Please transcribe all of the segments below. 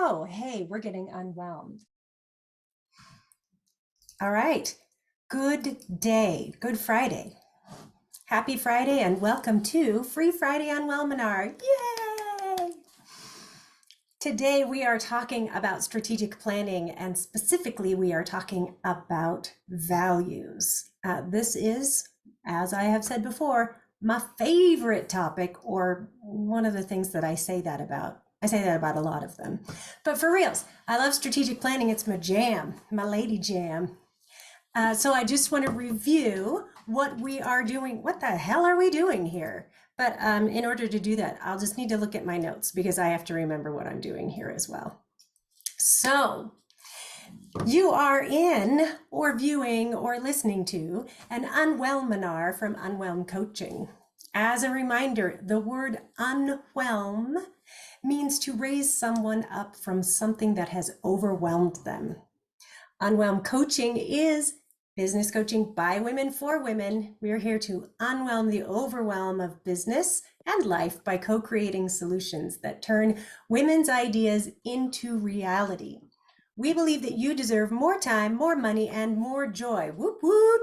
Oh, hey, we're getting unwhelmed. All right. Good day. Good Friday. Happy Friday and welcome to Free Friday Unwhelminar. Yay! Today we are talking about strategic planning, and specifically we are talking about values. This is, as I have said before, my favorite topic, or one of the things that I say that about. I say that about a lot of them. But for reals, I love strategic planning. It's my jam, my lady jam. So I just want to review what we are doing. What the hell are we doing here? But in order to do that, I'll just need to look at my notes because I have to remember what I'm doing here as well. So you are in or viewing or listening to an Unwhelminar from Unwhelm Coaching. As a reminder, the word unwhelm means to raise someone up from something that has overwhelmed them. Unwhelm Coaching is business coaching by women for women. We are here to unwhelm the overwhelm of business and life by co-creating solutions that turn women's ideas into reality. We believe that you deserve more time, more money, and more joy. Whoop, whoop.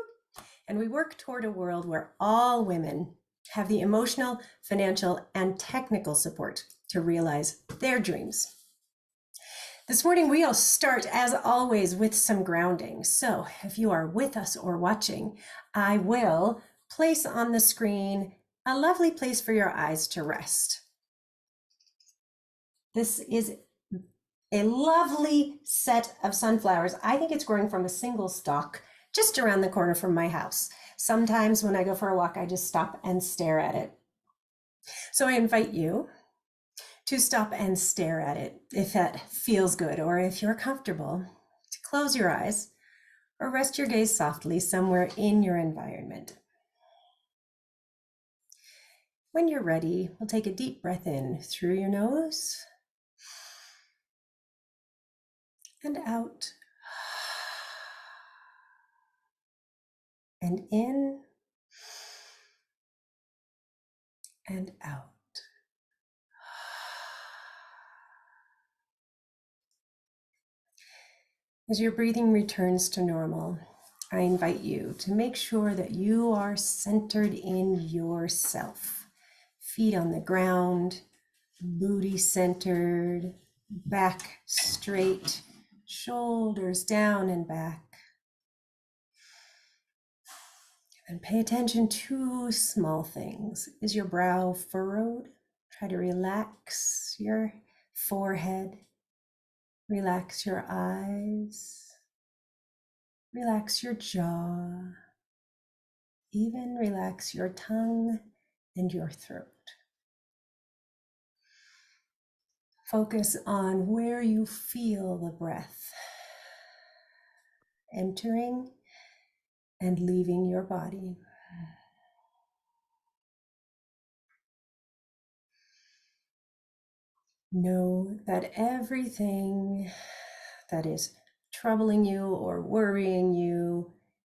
And we work toward a world where all women have the emotional, financial, and technical support to realize their dreams. This morning, we'll start, as always, with some grounding. So if you are with us or watching, I will place on the screen a lovely place for your eyes to rest. This is a lovely set of sunflowers. I think it's growing from a single stalk just around the corner from my house. Sometimes when I go for a walk, I just stop and stare at it. So I invite you to stop and stare at it if that feels good, or if you're comfortable, to close your eyes or rest your gaze softly somewhere in your environment. When you're ready, we'll take a deep breath in through your nose and out, and in and out. As your breathing returns to normal, I invite you to make sure that you are centered in yourself. Feet on the ground, booty centered, back straight, shoulders down and back. And pay attention to small things. Is your brow furrowed? Try to relax your forehead. Relax your eyes, relax your jaw, even relax your tongue and your throat. Focus on where you feel the breath entering and leaving your body. Know that everything that is troubling you or worrying you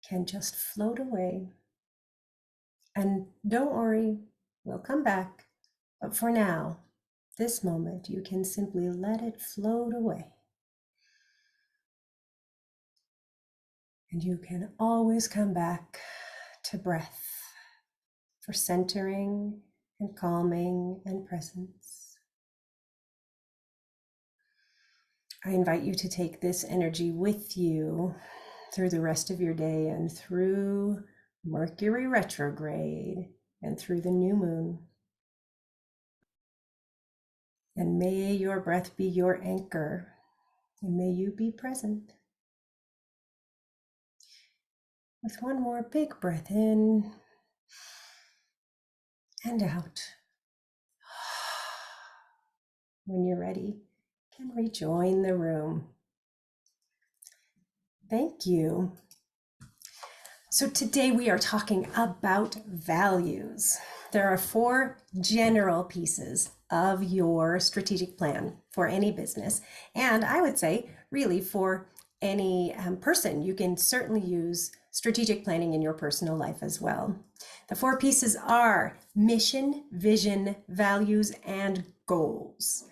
can just float away. And don't worry, we'll come back. But for now, this moment, you can simply let it float away. And you can always come back to breath for centering and calming and presence. I invite you to take this energy with you through the rest of your day and through Mercury retrograde and through the new moon. And may your breath be your anchor, and may you be present. With one more big breath in and out. When you're ready, you can rejoin the room. Thank you. So today we are talking about values. There are 4 general pieces of your strategic plan for any business. And I would say really for any person. You can certainly use strategic planning in your personal life as well. The 4 pieces are mission, vision, values, and goals.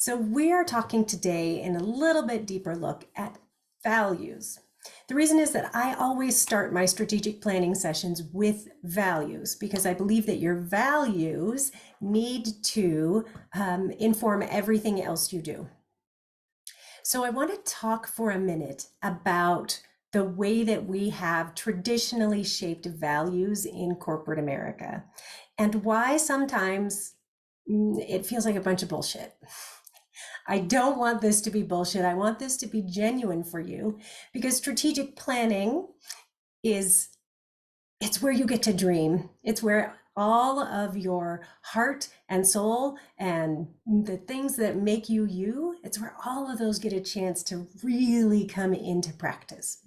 So we are talking today in a little bit deeper look at values. The reason is that I always start my strategic planning sessions with values because I believe that your values need to inform everything else you do. So I want to talk for a minute about the way that we have traditionally shaped values in corporate America and why sometimes it feels like a bunch of bullshit. I don't want this to be bullshit. I want this to be genuine for you because strategic planning is it's where you get to dream. It's where all of your heart and soul and the things that make you you, it's where all of those get a chance to really come into practice.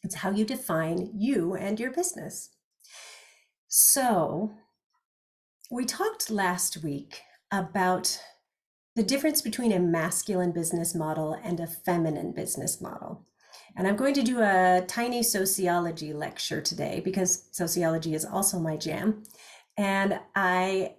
It's how you define you and your business. So, we talked last week about the difference between a masculine business model and a feminine business model. And I'm going to do a tiny sociology lecture today because sociology is also my jam. And I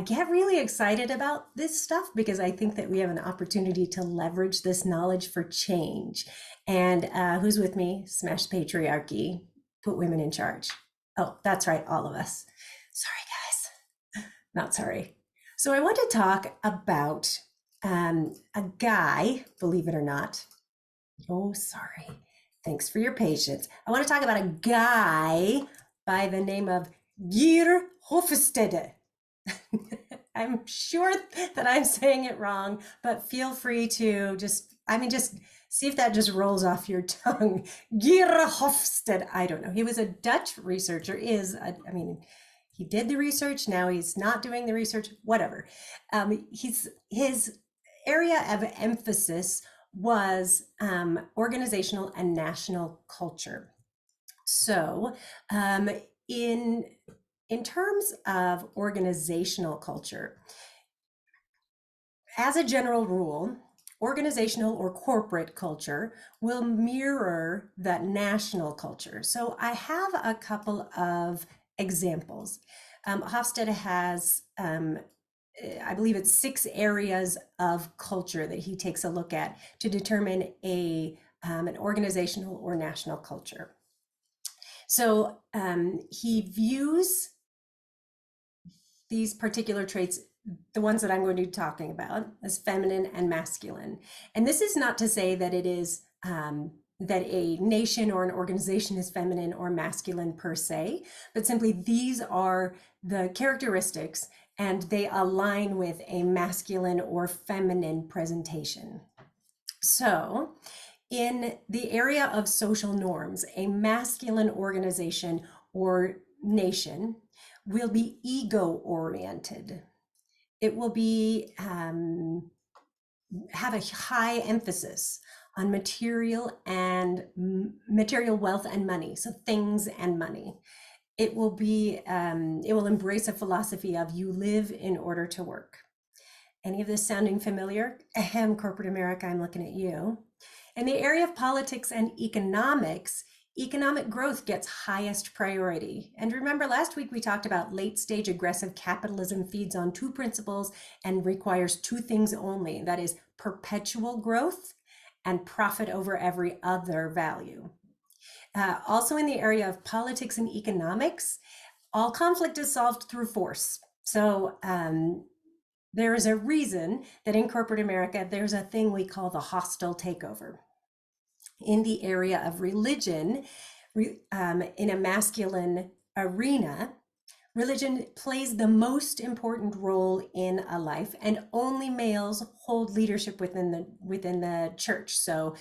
get really excited about this stuff because I think that we have an opportunity to leverage this knowledge for change. And who's with me? Smash patriarchy, put women in charge. Oh, that's right, all of us. Sorry, guys. Not sorry. So I want to talk about a guy, believe it or not. Oh, sorry. Thanks for your patience. I want to talk about a guy by the name of Geir Hofstede. I'm sure that I'm saying it wrong, but feel free to just see if that just rolls off your tongue. Geir Hofstede. I don't know. He was a Dutch researcher, he did the research. Now he's not doing the research, whatever. His area of emphasis was organizational and national culture. So in terms of organizational culture, as a general rule, organizational or corporate culture will mirror that national culture. So I have a couple of examples. Hofstede has, I believe it's 6 areas of culture that he takes a look at to determine an organizational or national culture. So he views these particular traits, the ones that I'm going to be talking about, as feminine and masculine. And this is not to say that it is that a nation or an organization is feminine or masculine per se, but simply these are the characteristics and they align with a masculine or feminine presentation. So in the area of social norms, a masculine organization or nation will be ego-oriented. It will be have a high emphasis on material wealth and money, so things and money. It will embrace a philosophy of you live in order to work. Any of this sounding familiar? Ahem, corporate America, I'm looking at you. In the area of politics and economics, economic growth gets highest priority. And remember, last week we talked about late-stage aggressive capitalism feeds on 2 principles and requires 2 things only. That is perpetual growth and profit over every other value. Also in the area of politics and economics, all conflict is solved through force. So there is a reason that in corporate America, there's a thing we call the hostile takeover. In the area of religion, in a masculine arena, religion plays the most important role in a life, and only males hold leadership within the church. So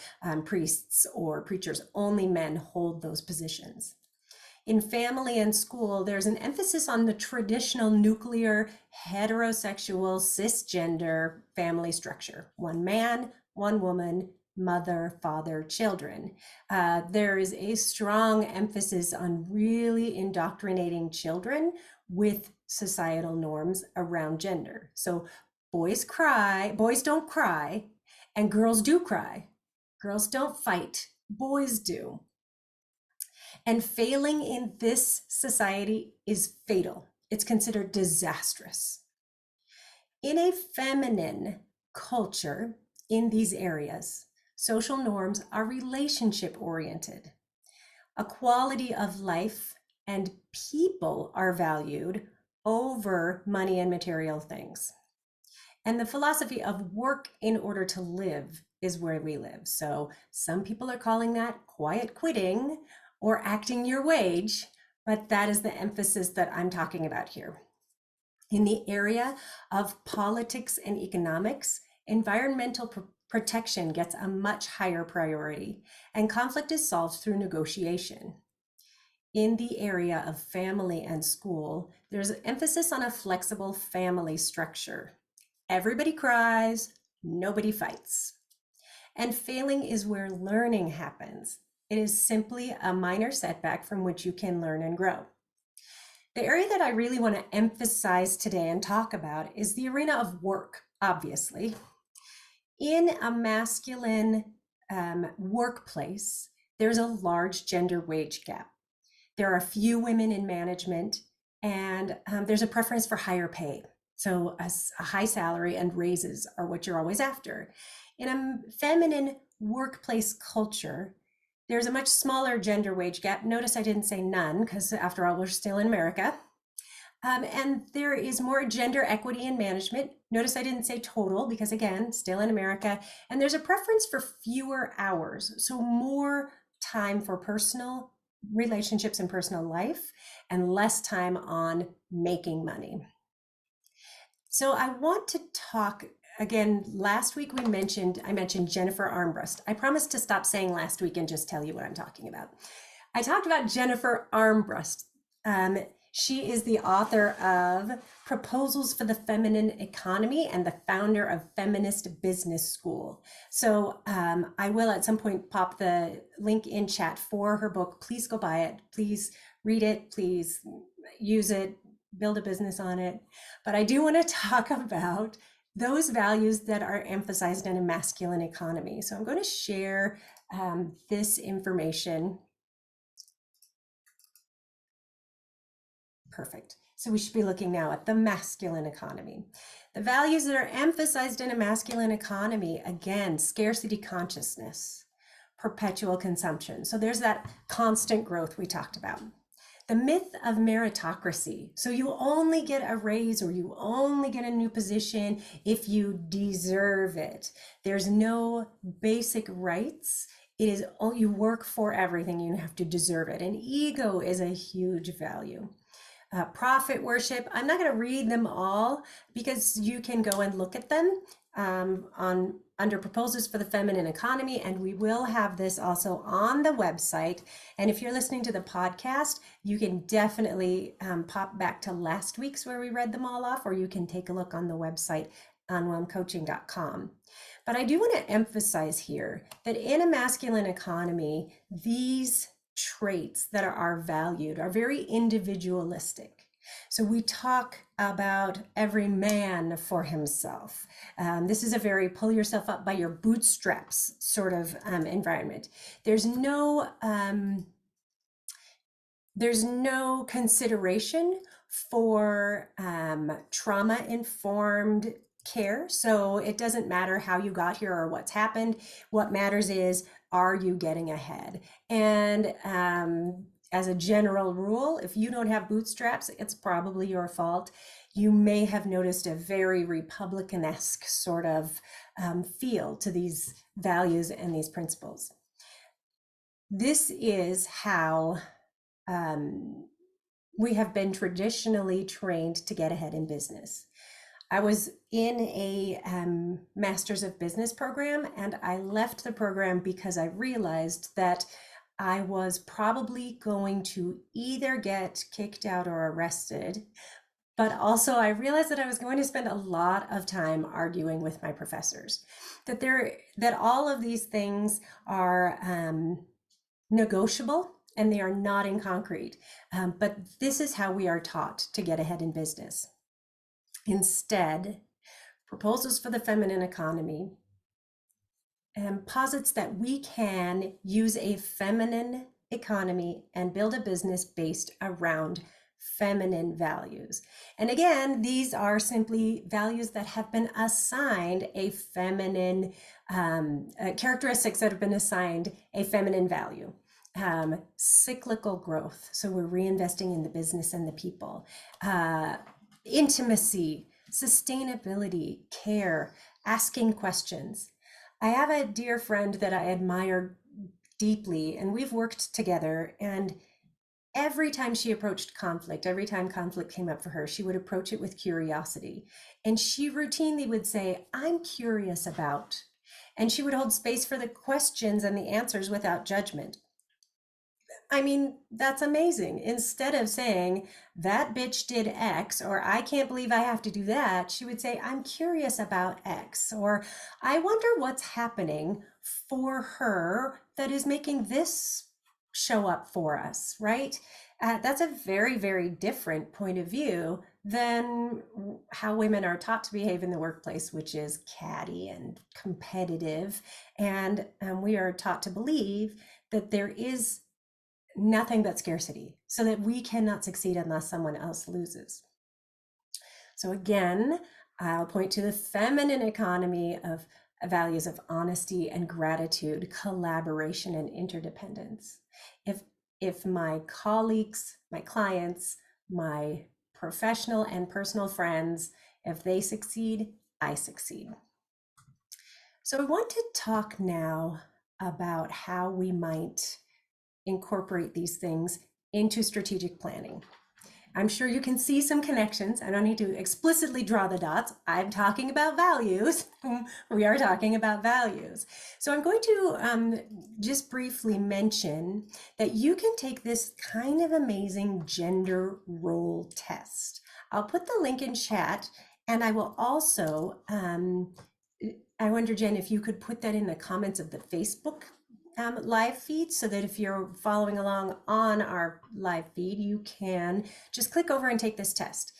priests or preachers, only men hold those positions. In family and school, there's an emphasis on the traditional nuclear, heterosexual, cisgender family structure. 1 man, 1 woman, mother, father, children. There is a strong emphasis on really indoctrinating children with societal norms around gender. So boys don't cry, and girls do cry. Girls don't fight, boys do. And failing in this society is fatal. It's considered disastrous. In a feminine culture in these areas, social norms are relationship oriented. A quality of life and people are valued over money and material things. And the philosophy of work in order to live is where we live. So some people are calling that quiet quitting or acting your wage, but that is the emphasis that I'm talking about here. In the area of politics and economics, environmental protection gets a much higher priority, and conflict is solved through negotiation. In the area of family and school, there's an emphasis on a flexible family structure. Everybody cries, nobody fights. And failing is where learning happens. It is simply a minor setback from which you can learn and grow. The area that I really want to emphasize today and talk about is the arena of work, obviously. In a masculine workplace, there's a large gender wage gap. There are few women in management, and there's a preference for higher pay. So a high salary and raises are what you're always after. In a feminine workplace culture, there's a much smaller gender wage gap. Notice I didn't say none, because after all, we're still in America. And there is more gender equity in management. Notice I didn't say total, because again, still in America. And there's a preference for fewer hours, so more time for personal relationships and personal life, and less time on making money. So I want to talk again. Last week I mentioned Jennifer Armbrust. I promised to stop saying last week and just tell you what I'm talking about. I talked about Jennifer Armbrust. She is the author of Proposals for the Feminine Economy and the founder of Feminist Business School. So I will at some point pop the link in chat for her book. Please go buy it. Please read it. Please use it. Build a business on it. But I do want to talk about those values that are emphasized in a masculine economy. So I'm going to share this information. Perfect. So we should be looking now at the masculine economy. The values that are emphasized in a masculine economy, again, scarcity consciousness, perpetual consumption. So there's that constant growth we talked about. The myth of meritocracy. So you only get a raise or you only get a new position if you deserve it. There's no basic rights. It is, oh, you work for everything, you have to deserve it. And ego is a huge value. Profit worship. I'm not going to read them all because you can go and look at them under Proposals for the Feminine Economy, and we will have this also on the website. And if you're listening to the podcast, you can definitely pop back to last week's where we read them all off, or you can take a look on the website, unwhelmcoaching.com. But I do want to emphasize here that in a masculine economy, these traits that are valued are very individualistic. So we talk about every man for himself. This is a very pull yourself up by your bootstraps sort of environment. There's no consideration for trauma-informed care. So it doesn't matter how you got here or what's happened. What matters is, are you getting ahead? And as a general rule, if you don't have bootstraps, it's probably your fault. You may have noticed a very Republican-esque sort of feel to these values and these principles. This is how we have been traditionally trained to get ahead in business. I was in a Masters of Business program, and I left the program because I realized that I was probably going to either get kicked out or arrested, but also I realized that I was going to spend a lot of time arguing with my professors, that all of these things are negotiable and they are not in concrete, but this is how we are taught to get ahead in business. Instead, Proposals for the Feminine Economy posits that we can use a feminine economy and build a business based around feminine values. And again, these are simply values that have been assigned a feminine, characteristics that have been assigned a feminine value. Cyclical growth, so we're reinvesting in the business and the people. Intimacy, sustainability, care, asking questions. I have a dear friend that I admire deeply, and we've worked together. And every time she approached conflict, every time conflict came up for her, she would approach it with curiosity. And she routinely would say, I'm curious about. And she would hold space for the questions and the answers without judgment. I mean, that's amazing. Instead of saying, that bitch did X, or I can't believe I have to do that, she would say, I'm curious about X, or I wonder what's happening for her that is making this show up for us, right? That's a very, very different point of view than how women are taught to behave in the workplace, which is catty and competitive. And we are taught to believe that there is nothing but scarcity, so that we cannot succeed unless someone else loses. So again, I'll point to the feminine economy of values of honesty and gratitude, collaboration and interdependence. If my colleagues, my clients, my professional and personal friends, if they succeed, I succeed. So I want to talk now about how we might incorporate these things into strategic planning. I'm sure you can see some connections. I don't need to explicitly draw the dots. I'm talking about values. We are talking about values. So I'm going to just briefly mention that you can take this kind of amazing gender role test. I'll put the link in chat, and I will also, I wonder, Jen, if you could put that in the comments of the Facebook live feed, so that if you're following along on our live feed, you can just click over and take this test.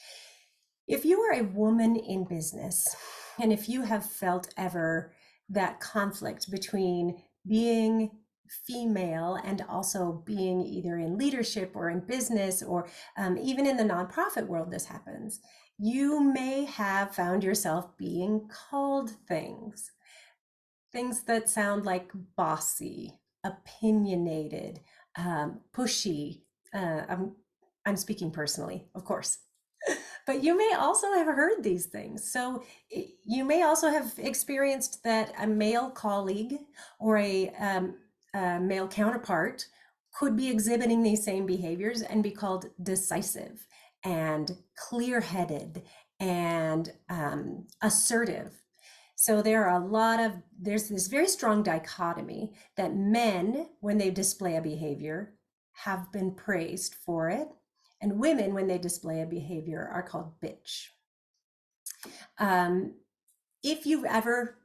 If you are a woman in business, and if you have felt ever that conflict between being female and also being either in leadership or in business, or even in the nonprofit world, this happens, you may have found yourself being called things that sound like bossy, opinionated, pushy. I'm speaking personally, of course. But you may also have heard these things. So you may also have experienced that a male colleague or a male counterpart could be exhibiting these same behaviors and be called decisive and clear-headed and assertive. So there's this very strong dichotomy that men, when they display a behavior, have been praised for it, and women, when they display a behavior, are called bitch. If you've ever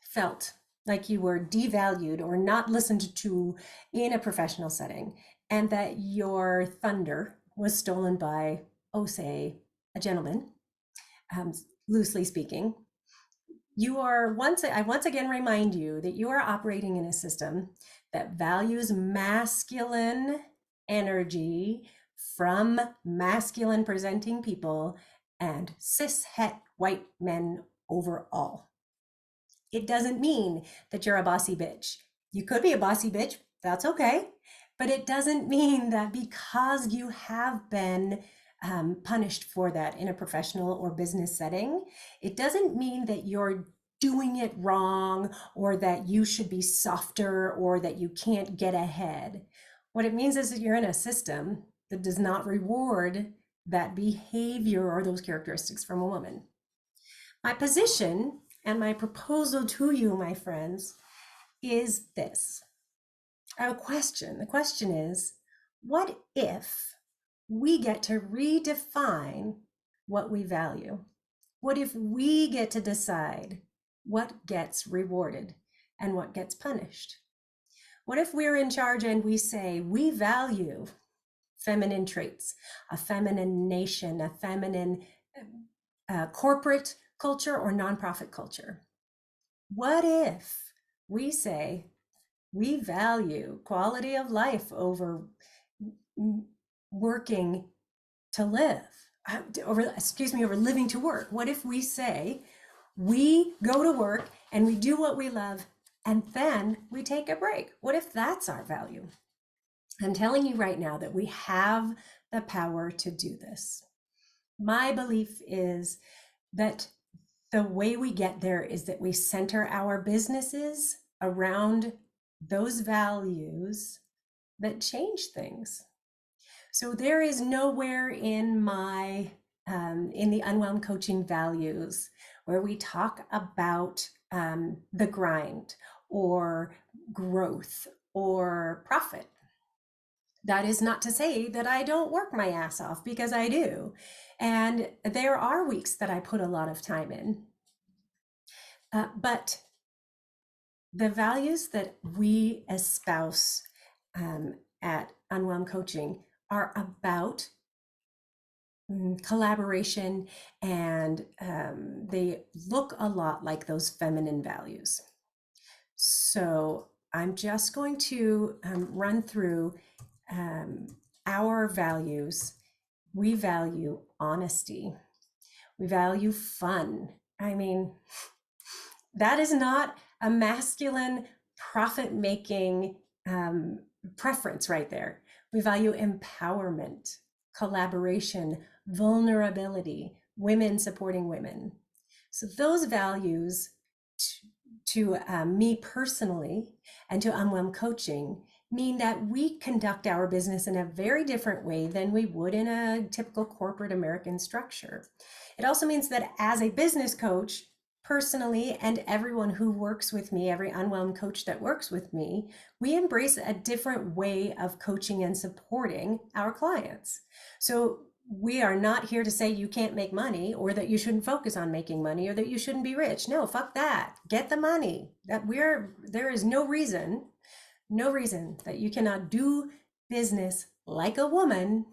felt like you were devalued or not listened to in a professional setting, and that your thunder was stolen by, say, a gentleman, loosely speaking, I once again remind you that you are operating in a system that values masculine energy from masculine presenting people and cis het white men overall. It doesn't mean that you're a bossy bitch. You could be a bossy bitch, that's okay. But it doesn't mean that because you have been punished for that in a professional or business setting, it doesn't mean that you're doing it wrong, or that you should be softer, or that you can't get ahead. What it means is that you're in a system that does not reward that behavior or those characteristics from a woman. My position and my proposal to you, my friends, is this. I have a question. The question is, what if we get to redefine what we value? What if we get to decide what gets rewarded and what gets punished? What if we're in charge and we say we value feminine traits, a feminine nation, a feminine corporate culture or nonprofit culture? What if we say we value quality of life over working to live, over living to work? What if we say we go to work and we do what we love and then we take a break? What if that's our value? I'm telling you right now that we have the power to do this. My belief is that the way we get there is that we center our businesses around those values that change things. So there is nowhere in my in the Unwhelmed Coaching values where we talk about the grind or growth or profit. That is not to say that I don't work my ass off, because I do. And there are weeks that I put a lot of time in. But the values that we espouse at Unwhelmed Coaching are about collaboration, and they look a lot like those feminine values. So I'm just going to run through our values. We value honesty. We value fun. I mean, that is not a masculine profit-making preference right there. We value empowerment, collaboration, vulnerability, women supporting women. So those values to me personally and to Unwhelmed Coaching mean that we conduct our business in a very different way than we would in a typical corporate American structure. It also means that as a business coach, personally, and everyone who works with me, every Unwhelmed coach that works with me, we embrace a different way of coaching and supporting our clients. So we are not here to say you can't make money, or that you shouldn't focus on making money, or that you shouldn't be rich. No, fuck that. Get the money. There is no reason that you cannot do business like a woman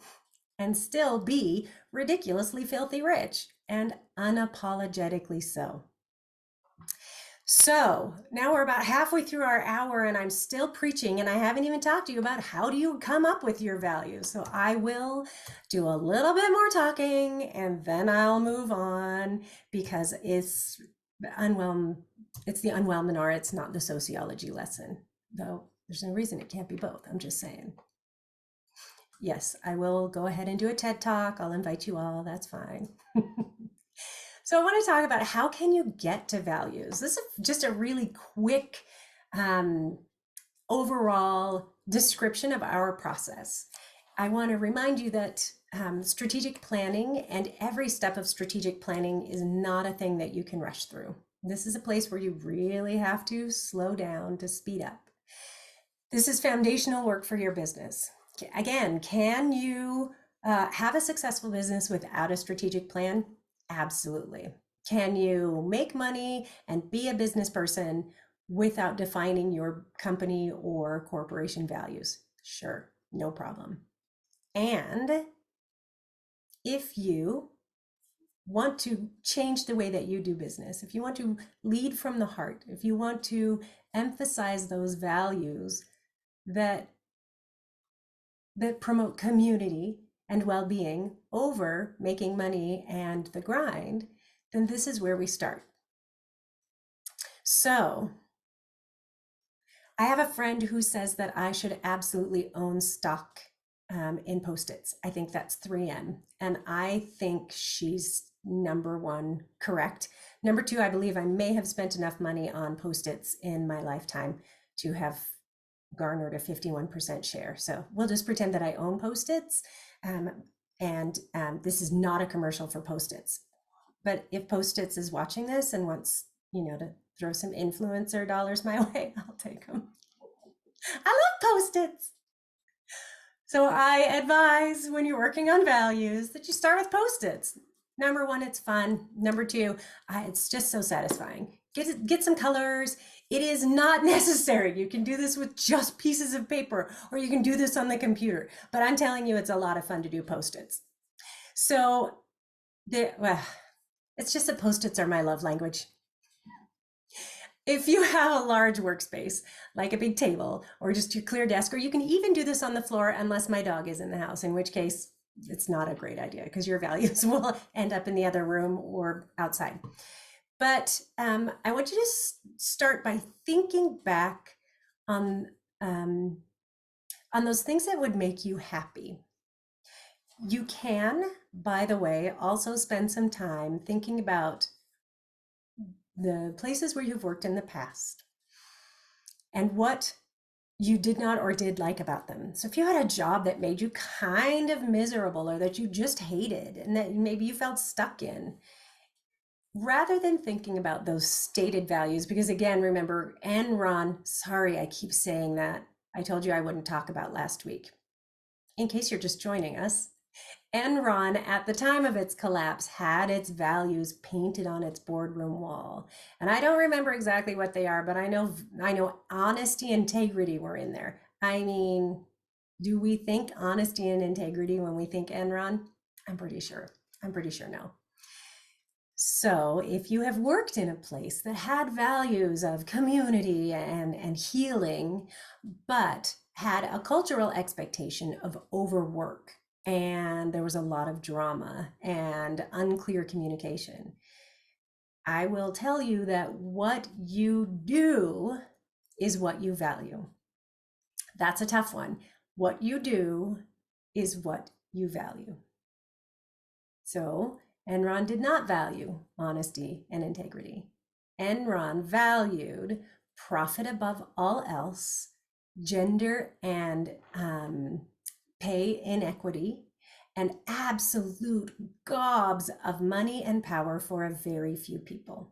and still be ridiculously filthy rich, and unapologetically so. So now we're about halfway through our hour and I'm still preaching, and I haven't even talked to you about how do you come up with your values. So I will do a little bit more talking and then I'll move on, because it's the Unwhelminar. It's not the sociology lesson, though there's no reason it can't be both. I'm just saying. Yes, I will go ahead and do a TED Talk. I'll invite you all. That's fine. So I want to talk about how can you get to values. This is just a really quick overall description of our process. I want to remind you that strategic planning and every step of strategic planning is not a thing that you can rush through. This is a place where you really have to slow down to speed up. This is foundational work for your business. Again, can you have a successful business without a strategic plan? Absolutely. Can you make money and be a business person without defining your company or corporation values? Sure, no problem. And if you want to change the way that you do business, if you want to lead from the heart, if you want to emphasize those values that promote community and well-being over making money and the grind, then this is where we start. So I have a friend who says that I should absolutely own stock in Postits. I think that's 3M. And I think she's number one, correct. Number two, I believe I may have spent enough money on Postits in my lifetime to have garnered a 51% share. So we'll just pretend that I own Postits. This is not a commercial for Postits. But if Postits is watching this and wants, to throw some influencer dollars my way, I'll take them. I love Postits. So I advise, when you're working on values, that you start with Postits. Number one, it's fun. Number two, it's just so satisfying. Get some colors. It is not necessary. You can do this with just pieces of paper, or you can do this on the computer. But I'm telling you, it's a lot of fun to do Postits. So it's just that Postits are my love language. If you have a large workspace, like a big table or just your clear desk, or you can even do this on the floor unless my dog is in the house, in which case it's not a great idea because your values will end up in the other room or outside. But I want you to start by thinking back on um, on those things that would make you happy. You can, by the way, also spend some time thinking about the places where you've worked in the past and what you did not or did like about them. So if you had a job that made you kind of miserable or that you just hated and that maybe you felt stuck in, rather than thinking about those stated values, because again, remember, Enron, sorry, I keep saying that. I told you I wouldn't talk about last week. In case you're just joining us, Enron, at the time of its collapse, had its values painted on its boardroom wall. And I don't remember exactly what they are, but I know honesty and integrity were in there. I mean, do we think honesty and integrity when we think Enron? I'm pretty sure. I'm pretty sure no. So if you have worked in a place that had values of community and healing, but had a cultural expectation of overwork, and there was a lot of drama and unclear communication, I will tell you that what you do is what you value. That's a tough one. What you do is what you value. So Enron did not value honesty and integrity. Enron valued profit above all else, gender and pay inequity, and absolute gobs of money and power for a very few people.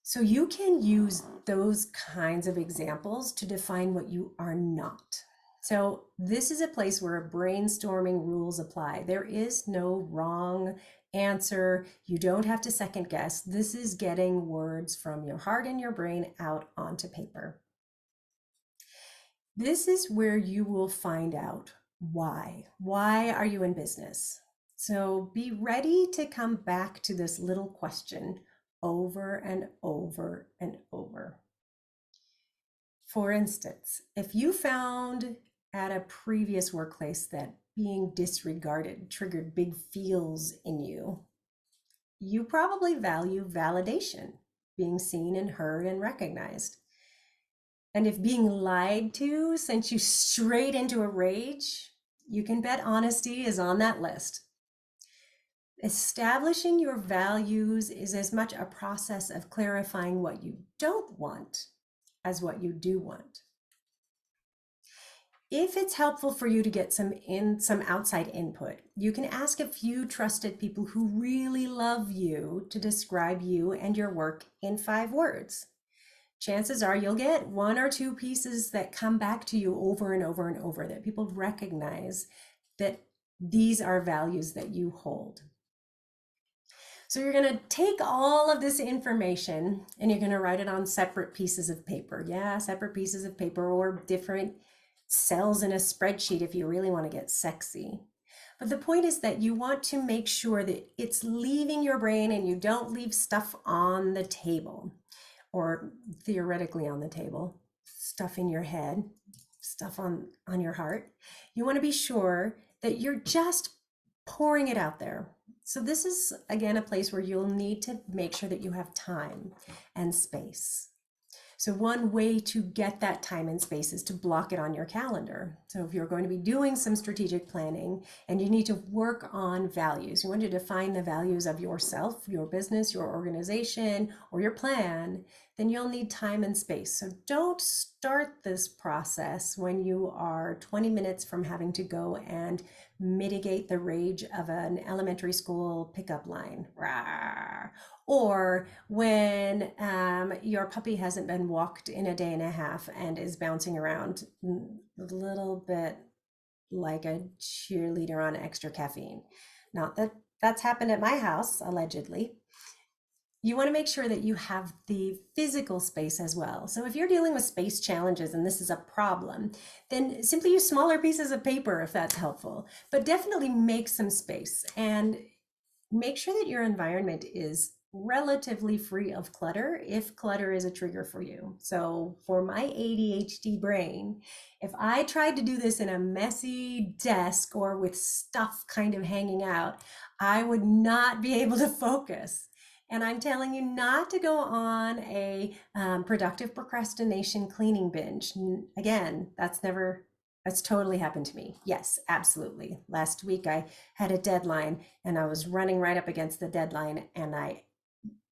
So you can use those kinds of examples to define what you are not. So this is a place where brainstorming rules apply. There is no wrong answer. You don't have to second guess. This is getting words from your heart and your brain out onto paper. This is where you will find out why. Why are you in business? So be ready to come back to this little question over and over and over. For instance, if you found at a previous workplace that being disregarded triggered big feels in you, you probably value validation, being seen and heard and recognized. And if being lied to sent you straight into a rage, you can bet honesty is on that list. Establishing your values is as much a process of clarifying what you don't want as what you do want. If it's helpful for you to get some outside input, you can ask a few trusted people who really love you to describe you and your work in 5 words. Chances are you'll get 1 or 2 pieces that come back to you over and over and over, that people recognize that these are values that you hold. So you're going to take all of this information and you're going to write it on separate pieces of paper. Yeah, separate pieces of paper or different cells in a spreadsheet if you really want to get sexy. But the point is that you want to make sure that it's leaving your brain and you don't leave stuff on the table, or theoretically on the table, stuff in your head, stuff on your heart. You want to be sure that you're just pouring it out there. So this is, again, a place where you'll need to make sure that you have time and space. So one way to get that time and space is to block it on your calendar. So if you're going to be doing some strategic planning and you need to work on values, you want to define the values of yourself, your business, your organization, or your plan, then you'll need time and space. So don't start this process when you are 20 minutes from having to go and mitigate the rage of an elementary school pickup line. Rawr. Or when your puppy hasn't been walked in a day and a half and is bouncing around a little bit like a cheerleader on extra caffeine. Not that that's happened at my house, allegedly. You want to make sure that you have the physical space as well. So if you're dealing with space challenges and this is a problem, then simply use smaller pieces of paper if that's helpful. But definitely make some space and make sure that your environment is relatively free of clutter if clutter is a trigger for you. So for my ADHD brain, if I tried to do this in a messy desk or with stuff kind of hanging out, I would not be able to focus. And I'm telling you not to go on a productive procrastination cleaning binge. Again, that's totally happened to me. Yes, absolutely. Last week I had a deadline and I was running right up against the deadline. And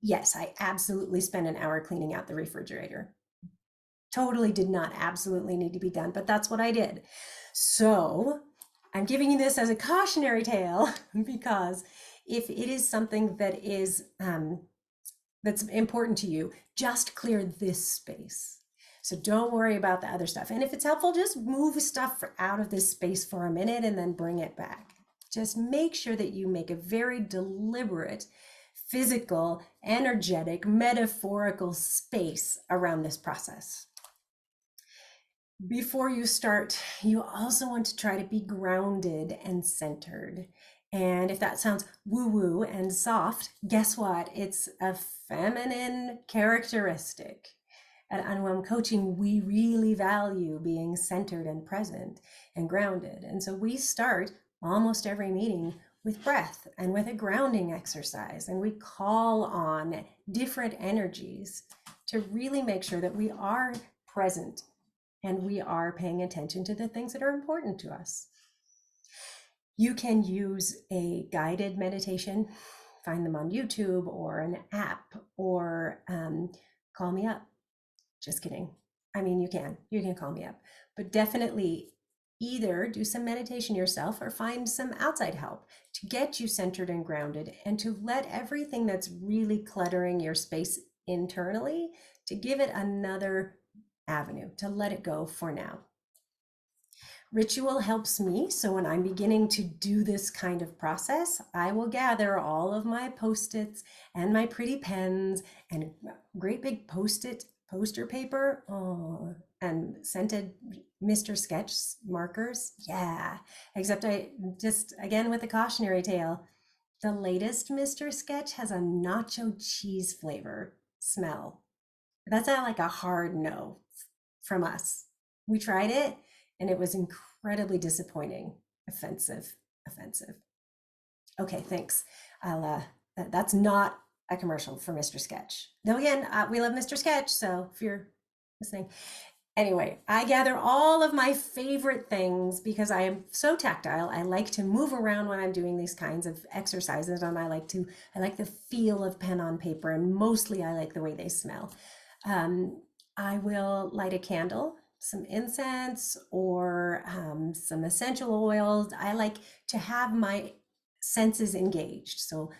yes, I absolutely spent an hour cleaning out the refrigerator. Totally did not absolutely need to be done, but that's what I did. So I'm giving you this as a cautionary tale because if it is something that is that's important to you, just clear this space. So don't worry about the other stuff. And if it's helpful, just move stuff out of this space for a minute and then bring it back. Just make sure that you make a very deliberate, physical, energetic, metaphorical space around this process. Before you start, you also want to try to be grounded and centered. And if that sounds woo-woo and soft, guess what? It's a feminine characteristic. At Unwhelmed Coaching, we really value being centered and present and grounded. And so we start almost every meeting with breath and with a grounding exercise. And we call on different energies to really make sure that we are present and we are paying attention to the things that are important to us. You can use a guided meditation, find them on YouTube or an app, or call me up. Just kidding. I mean, you can call me up, but definitely either do some meditation yourself or find some outside help to get you centered and grounded and to let everything that's really cluttering your space internally, to give it another avenue, to let it go for now. Ritual helps me. So when I'm beginning to do this kind of process, I will gather all of my Post-its and my pretty pens and great big Post-it poster paper and scented Mr. Sketch markers. Yeah, except I just, again, with the cautionary tale, the latest Mr. Sketch has a nacho cheese flavor smell. That's like a hard no from us. We tried it and it was incredibly disappointing, offensive. Okay, thanks. That's not a commercial for Mr. Sketch. Though again, we love Mr. Sketch, so if you're listening. Anyway, I gather all of my favorite things because I am so tactile. I like to move around when I'm doing these kinds of exercises, and I like the feel of pen on paper, and mostly I like the way they smell. I will light a candle, some incense, or some essential oils. I like to have my senses engaged. So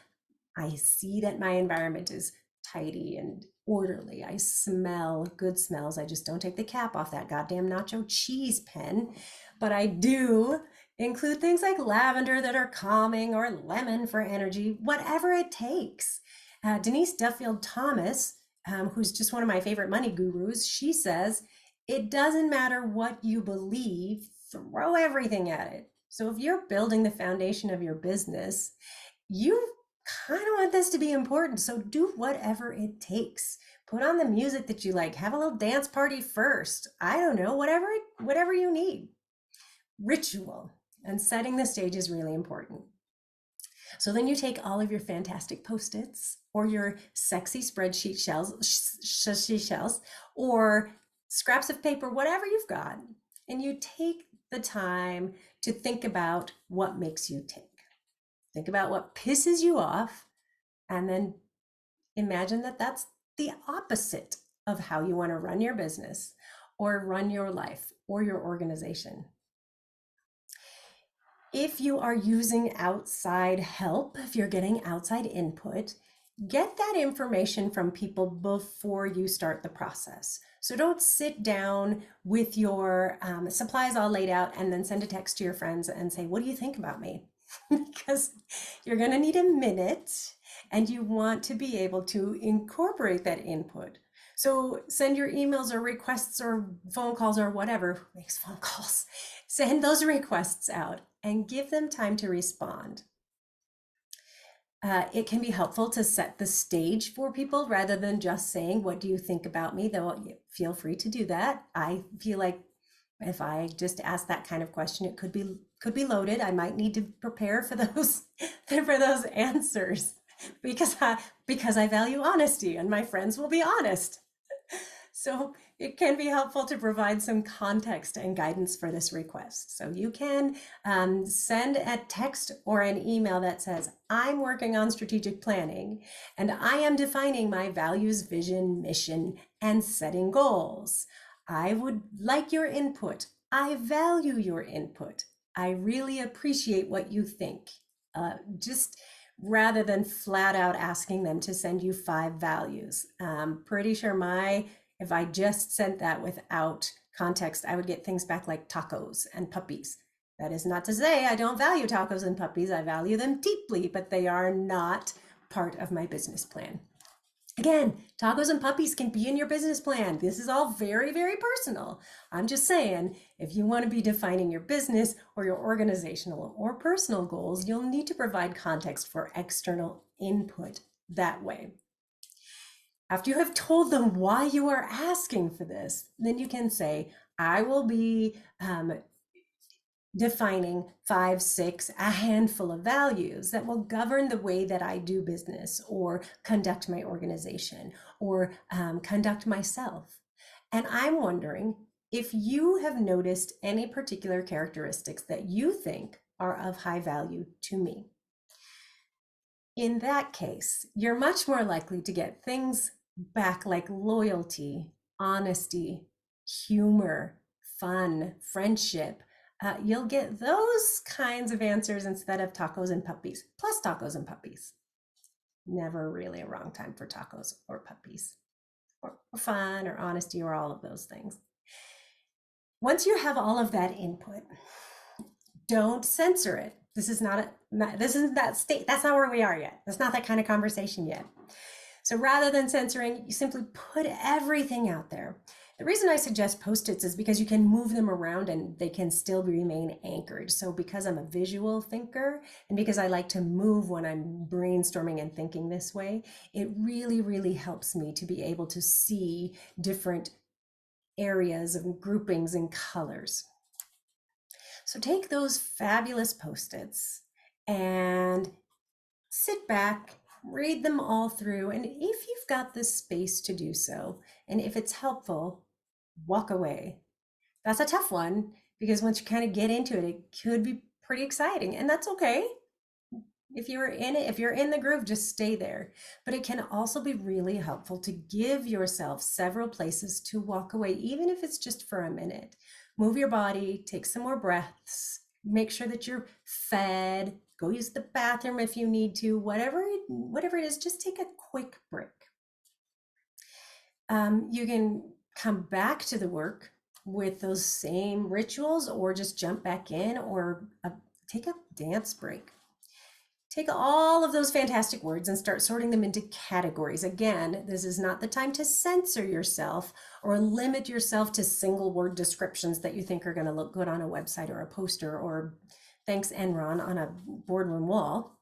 I see that my environment is tidy and orderly. I smell good smells. I just don't take the cap off that goddamn nacho cheese pen. But I do include things like lavender that are calming or lemon for energy, whatever it takes. Denise Duffield Thomas, who's just one of my favorite money gurus, she says, it doesn't matter what you believe, throw everything at it. So if you're building the foundation of your business, you kind of want this to be important. So do whatever it takes. Put on the music that you like. Have a little dance party first. I don't know, whatever you need. Ritual and setting the stage is really important. So then you take all of your fantastic Post-its or your sexy spreadsheet shells or scraps of paper, whatever you've got, and you take the time to think about what makes you tick. Think about what pisses you off, and then imagine that that's the opposite of how you want to run your business or run your life or your organization. If you are using outside help, if you're getting outside input, get that information from people before you start the process. So don't sit down with your supplies all laid out and then send a text to your friends and say, what do you think about me? Because you're going to need a minute and you want to be able to incorporate that input. So send your emails or requests or phone calls or whatever. Who makes phone calls? Send those requests out and give them time to respond. It can be helpful to set the stage for people rather than just saying, "What do you think about me?" Though feel free to do that. I feel like if I just ask that kind of question, it could be loaded. I might need to prepare for those for those answers because I value honesty and my friends will be honest. So it can be helpful to provide some context and guidance for this request. So you can send a text or an email that says, "I'm working on strategic planning and I am defining my values, vision, mission, and setting goals. I would like your input. I value your input. I really appreciate what you think." Just rather than flat out asking them to send you 5 values. Pretty sure if I just sent that without context, I would get things back like tacos and puppies. That is not to say I don't value tacos and puppies. I value them deeply, but they are not part of my business plan. Again, tacos and puppies can be in your business plan. This is all very, very personal. I'm just saying, if you want to be defining your business or your organizational or personal goals, you'll need to provide context for external input that way. After you have told them why you are asking for this, then you can say, "I will be defining 5, 6, a handful of values that will govern the way that I do business or conduct my organization or conduct myself. And I'm wondering if you have noticed any particular characteristics that you think are of high value to me." In that case, you're much more likely to get things back like loyalty, honesty, humor, fun, friendship. You'll get those kinds of answers instead of tacos and puppies, plus tacos and puppies. Never really a wrong time for tacos or puppies, or fun or honesty or all of those things. Once you have all of that input, don't censor it. This isn't that state. That's not where we are yet. That's not that kind of conversation yet. So rather than censoring, you simply put everything out there. The reason I suggest Post-its is because you can move them around and they can still remain anchored. So because I'm a visual thinker and because I like to move when I'm brainstorming and thinking this way, it really, really helps me to be able to see different areas and groupings and colors. So take those fabulous Post-its and sit back, read them all through, and if you've got the space to do so, and if it's helpful, walk away. That's a tough one because once you kind of get into it, it could be pretty exciting, and that's okay. If you're in it, if you're in the groove, just stay there. But it can also be really helpful to give yourself several places to walk away, even if it's just for a minute. Move your body, take some more breaths, make sure that you're fed, go use the bathroom if you need to, whatever it is, just take a quick break. You can come back to the work with those same rituals or just jump back in or take a dance break. Take all of those fantastic words and start sorting them into categories. Again, this is not the time to censor yourself or limit yourself to single word descriptions that you think are going to look good on a website or a poster or thanks Enron on a boardroom wall.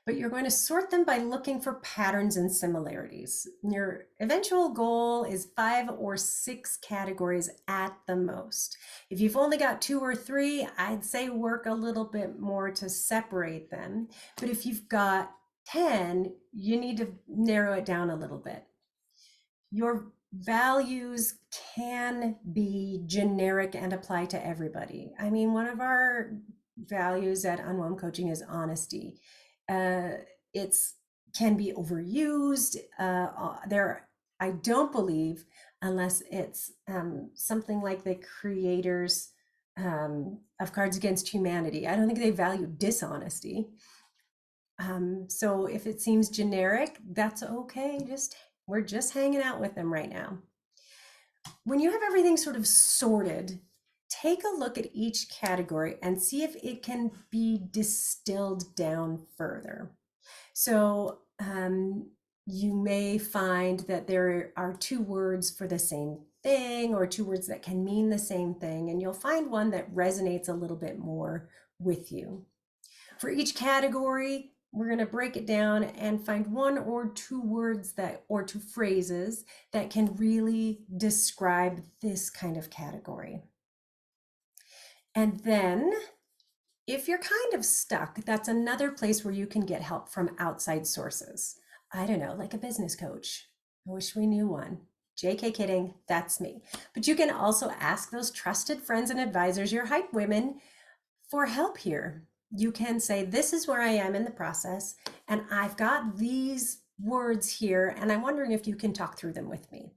But you're going to sort them by looking for patterns and similarities. Your eventual goal is 5 or 6 categories at the most. If you've only got 2 or 3, I'd say work a little bit more to separate them. But if you've got 10, you need to narrow it down a little bit. Your values can be generic and apply to everybody. I mean, one of our values at Unwhelm Coaching is honesty. It's can be overused. I don't believe, unless it's something like the creators of Cards Against Humanity. I don't think they value dishonesty. So if it seems generic, that's okay. We're just hanging out with them right now. When you have everything sort of sorted, take a look at each category and see if it can be distilled down further. So you may find that there are 2 words for the same thing or 2 words that can mean the same thing, and you'll find one that resonates a little bit more with you. For each category, we're going to break it down and find one or two words that, or two phrases that can really describe this kind of category. And then if you're kind of stuck, that's another place where you can get help from outside sources. I don't know, like a business coach. I wish we knew one. JK kidding, that's me. But you can also ask those trusted friends and advisors, your hype women, for help here. You can say, this is where I am in the process, and I've got these words here, and I'm wondering if you can talk through them with me.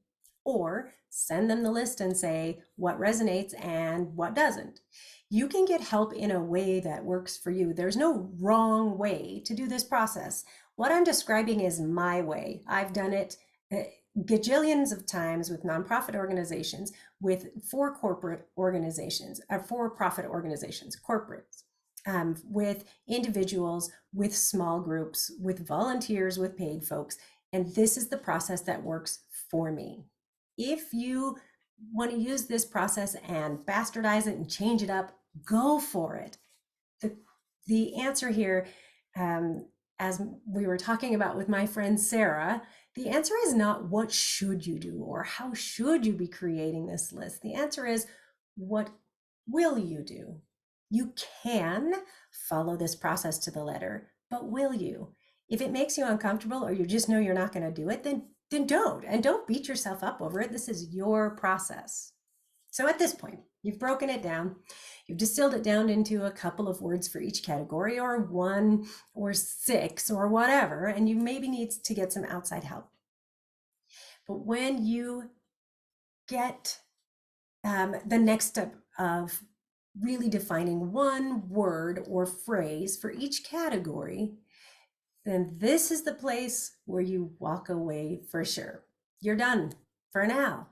Or send them the list and say what resonates and what doesn't. You can get help in a way that works for you. There's no wrong way to do this process. What I'm describing is my way. I've done it gajillions of times with nonprofit organizations, with for-profit organizations, corporates, with individuals, with small groups, with volunteers, with paid folks. And this is the process that works for me. If you want to use this process and bastardize it and change it up, go for it. The answer here, as we were talking about with my friend Sarah, the answer is not what should you do or how should you be creating this list. The answer is what will you do? You can follow this process to the letter, but will you? If it makes you uncomfortable or you just know you're not going to do it, then don't. And don't beat yourself up over it. This is your process. So at this point, you've broken it down. You've distilled it down into a couple of words for each category, or 1 or 6 or whatever, and you maybe need to get some outside help. But when you get the next step of really defining one word or phrase for each category, then this is the place where you walk away for sure. You're done for now.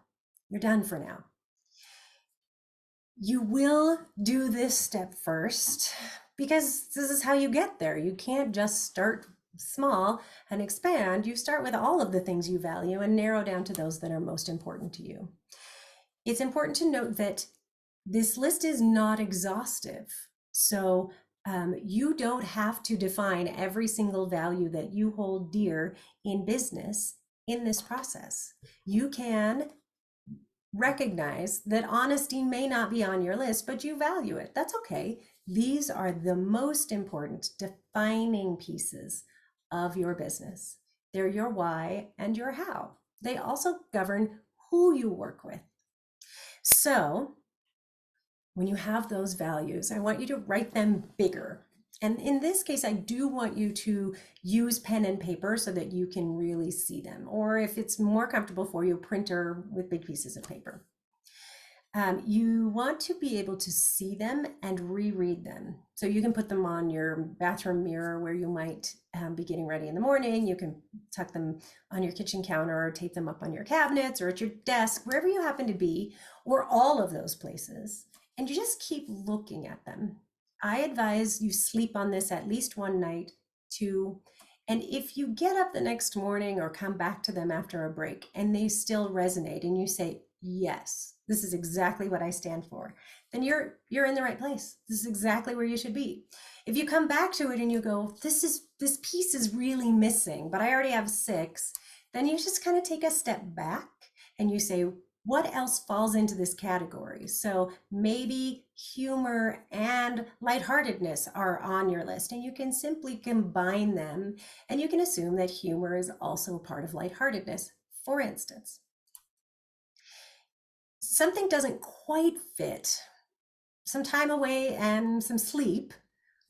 You're done for now. You will do this step first because this is how you get there. You can't just start small and expand. You start with all of the things you value and narrow down to those that are most important to you. It's important to note that this list is not exhaustive. So you don't have to define every single value that you hold dear in business in this process. You can recognize that honesty may not be on your list, but you value it. That's okay. These are the most important defining pieces of your business. They're your why and your how. They also govern who you work with. So when you have those values, I want you to write them bigger. And in this case, I do want you to use pen and paper so that you can really see them. Or if it's more comfortable for you, a printer with big pieces of paper. You want to be able to see them and reread them. So you can put them on your bathroom mirror where you might be getting ready in the morning. You can tuck them on your kitchen counter or tape them up on your cabinets or at your desk, wherever you happen to be, or all of those places. And you just keep looking at them. I advise you sleep on this at least one night, two. And if you get up the next morning or come back to them after a break and they still resonate and you say, yes, this is exactly what I stand for, then you're in the right place. This is exactly where you should be. If you come back to it and you go, this piece is really missing, but I already have 6, then you just kind of take a step back and you say, what else falls into this category? So maybe humor and lightheartedness are on your list, and you can simply combine them, and you can assume that humor is also a part of lightheartedness. For instance, something doesn't quite fit, some time away and some sleep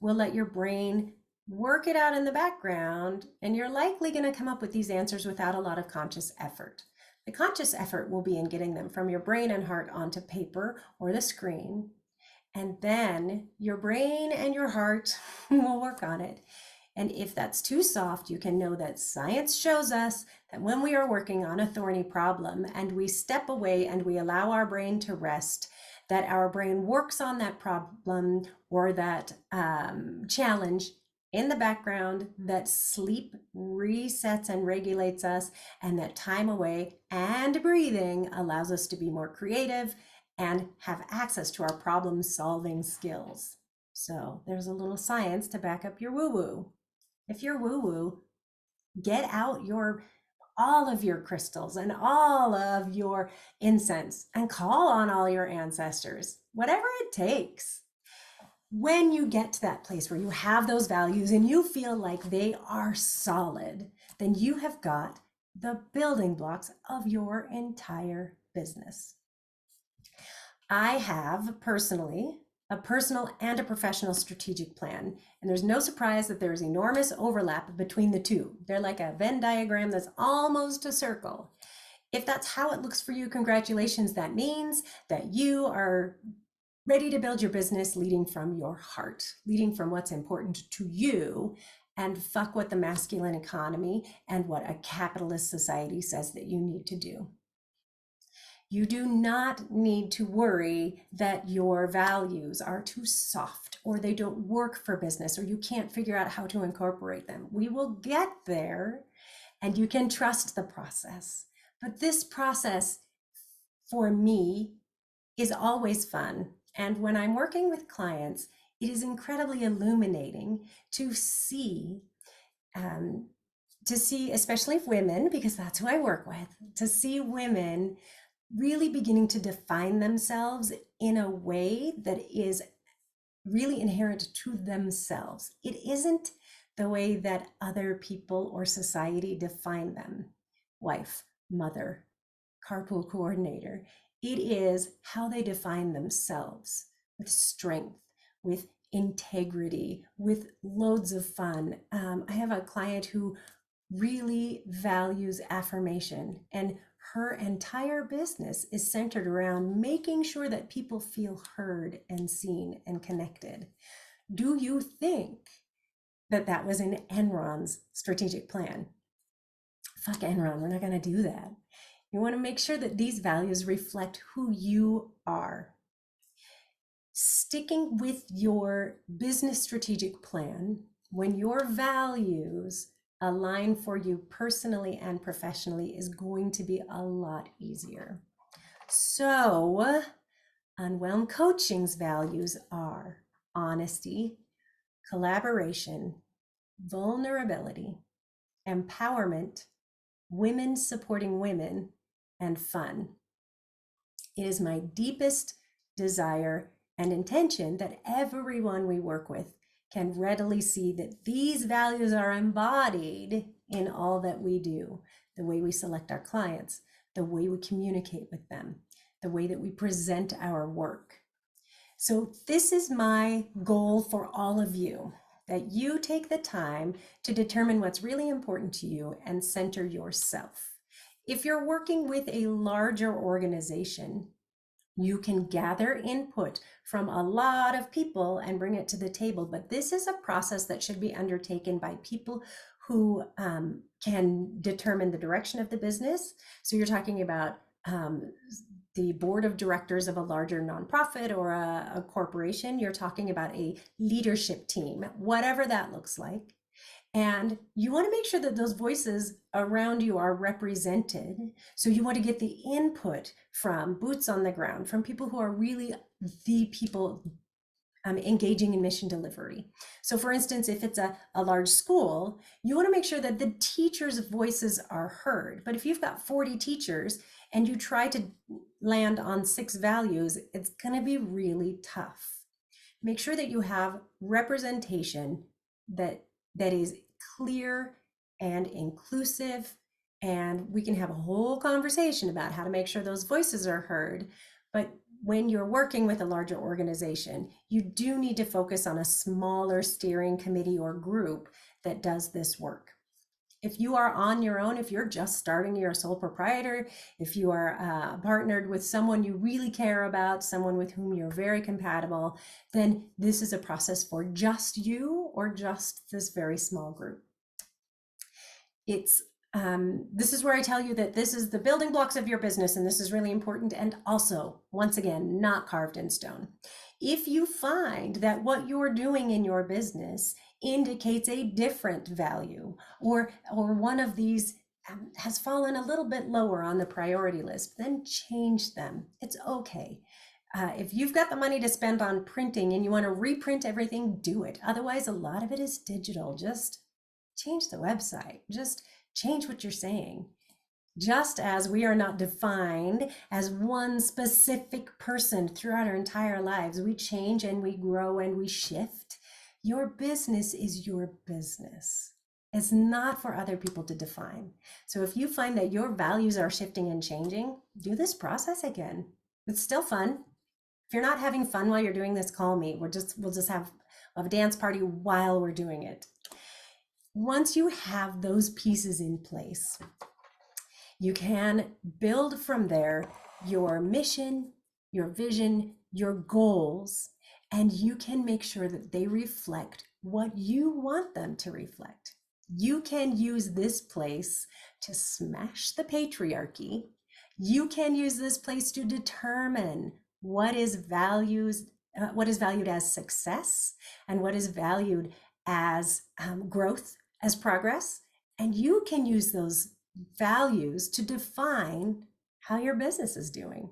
will let your brain work it out in the background, and you're likely going to come up with these answers without a lot of conscious effort. The conscious effort will be in getting them from your brain and heart onto paper or the screen, and then your brain and your heart will work on it. And if that's too soft, you can know that science shows us that when we are working on a thorny problem and we step away and we allow our brain to rest, that our brain works on that problem or that challenge in the background, that sleep resets and regulates us, and that time away and breathing allows us to be more creative and have access to our problem-solving skills. So there's a little science to back up your woo-woo. If you're woo-woo, get out all of your crystals and all of your incense and call on all your ancestors, whatever it takes. When you get to that place where you have those values and you feel like they are solid, then you have got the building blocks of your entire business. I have personally a personal and a professional strategic plan. And there's no surprise that there's enormous overlap between the two. They're like a Venn diagram that's almost a circle. If that's how it looks for you, congratulations. That means that you are ready to build your business leading from your heart, leading from what's important to you, and fuck what the masculine economy and what a capitalist society says that you need to do. You do not need to worry that your values are too soft or they don't work for business or you can't figure out how to incorporate them. We will get there and you can trust the process. But this process for me is always fun. And when I'm working with clients, it is incredibly illuminating to see, especially women, because that's who I work with, to see women really beginning to define themselves in a way that is really inherent to themselves. It isn't the way that other people or society define them. Wife, mother, carpool coordinator. It is how they define themselves with strength, with integrity, with loads of fun. I have a client who really values affirmation, and her entire business is centered around making sure that people feel heard and seen and connected. Do you think that that was in Enron's strategic plan? Fuck Enron, we're not going to do that. You want to make sure that these values reflect who you are. Sticking with your business strategic plan when your values align for you personally and professionally is going to be a lot easier. So, Unwhelm Coaching's values are honesty, collaboration, vulnerability, empowerment, women supporting women, and fun. It is my deepest desire and intention that everyone we work with can readily see that these values are embodied in all that we do, the way we select our clients, the way we communicate with them, the way that we present our work. So this is my goal for all of you, that you take the time to determine what's really important to you and center yourself. If you're working with a larger organization, you can gather input from a lot of people and bring it to the table, but this is a process that should be undertaken by people who can determine the direction of the business. So you're talking about the board of directors of a larger nonprofit or a corporation. You're talking about a leadership team, whatever that looks like. And you want to make sure that those voices around you are represented. So you want to get the input from boots on the ground, from people who are really the people engaging in mission delivery. So for instance, if it's a large school, you want to make sure that the teachers' voices are heard. But if you've got 40 teachers and you try to land on 6 values, it's going to be really tough. Make sure that you have representation that is clear and inclusive, and we can have a whole conversation about how to make sure those voices are heard. But when you're working with a larger organization, you do need to focus on a smaller steering committee or group that does this work. If you are on your own, if you're just starting, you're a sole proprietor, if you are partnered with someone you really care about, someone with whom you're very compatible, then this is a process for just you or just this very small group. This is where I tell you that this is the building blocks of your business, and this is really important, and also, once again, not carved in stone. If you find that what you're doing in your business indicates a different value, or one of these has fallen a little bit lower on the priority list, then change them. It's okay. If you've got the money to spend on printing and you want to reprint everything, do it. Otherwise, a lot of it is digital. Just change the website. Just change what you're saying. Just as we are not defined as one specific person throughout our entire lives, we change and we grow and we shift. Your business is your business. It's not for other people to define. So if you find that your values are shifting and changing, do this process again. It's still fun. If you're not having fun while you're doing this, call me. We'll just have a dance party while we're doing it. Once you have those pieces in place, you can build from there your mission, your vision, your goals, and you can make sure that they reflect what you want them to reflect. You can use this place to smash the patriarchy. You can use this place to determine what is valued as success and what is valued as growth, as progress. And you can use those values to define how your business is doing.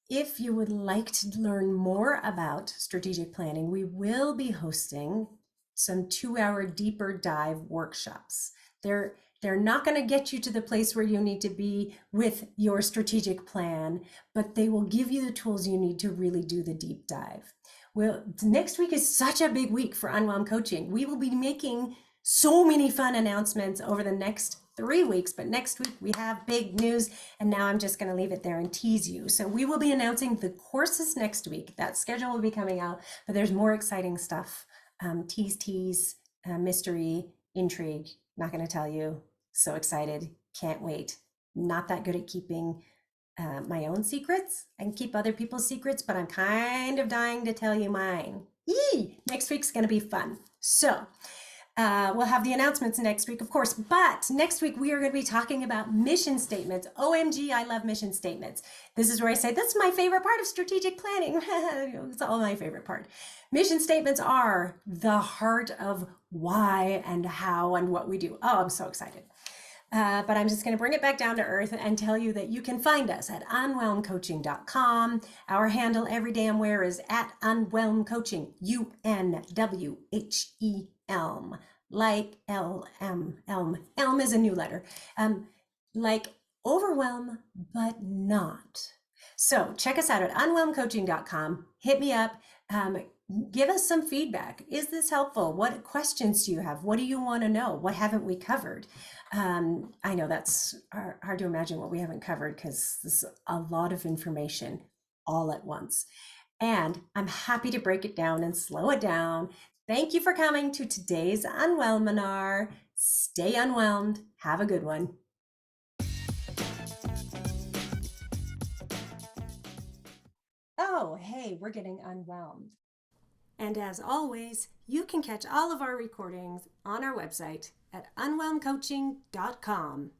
If you would like to learn more about strategic planning, we will be hosting some 2-hour deeper dive workshops. They're not going to get you to the place where you need to be with your strategic plan, but they will give you the tools you need to really do the deep dive. Well, next week is such a big week for Unwhelmed Coaching. We will be making so many fun announcements over the next 3 weeks, but next week we have big news, and now I'm just going to leave it there and tease you. So we will be announcing the courses next week. That schedule will be coming out, but there's more exciting stuff. Tease, mystery, intrigue. Not going to tell you. So excited. Can't wait. Not that good at keeping my own secrets. I can keep other people's secrets, but I'm kind of dying to tell you mine. Yee! Next week's going to be fun. So we'll have the announcements next week, of course, but next week we are going to be talking about mission statements. OMG, I love mission statements. This is where I say, that's my favorite part of strategic planning. It's all my favorite part. Mission statements are the heart of why and how and what we do. Oh, I'm so excited. But I'm just going to bring it back down to earth and tell you that you can find us at unwhelmcoaching.com. Our handle every damn where is at unwhelmcoaching, UNWHELM, like elm. Elm is a new letter. Like overwhelm, but not. So check us out at unwhelmcoaching.com. Hit me up. Give us some feedback. Is this helpful? What questions do you have? What do you want to know? What haven't we covered? I know that's hard to imagine what we haven't covered because this is a lot of information all at once. And I'm happy to break it down and slow it down. Thank you for coming to today's Unwhelminar. Stay unwhelmed. Have a good one. Oh, hey, we're getting unwhelmed. And as always, you can catch all of our recordings on our website at unwhelmcoaching.com.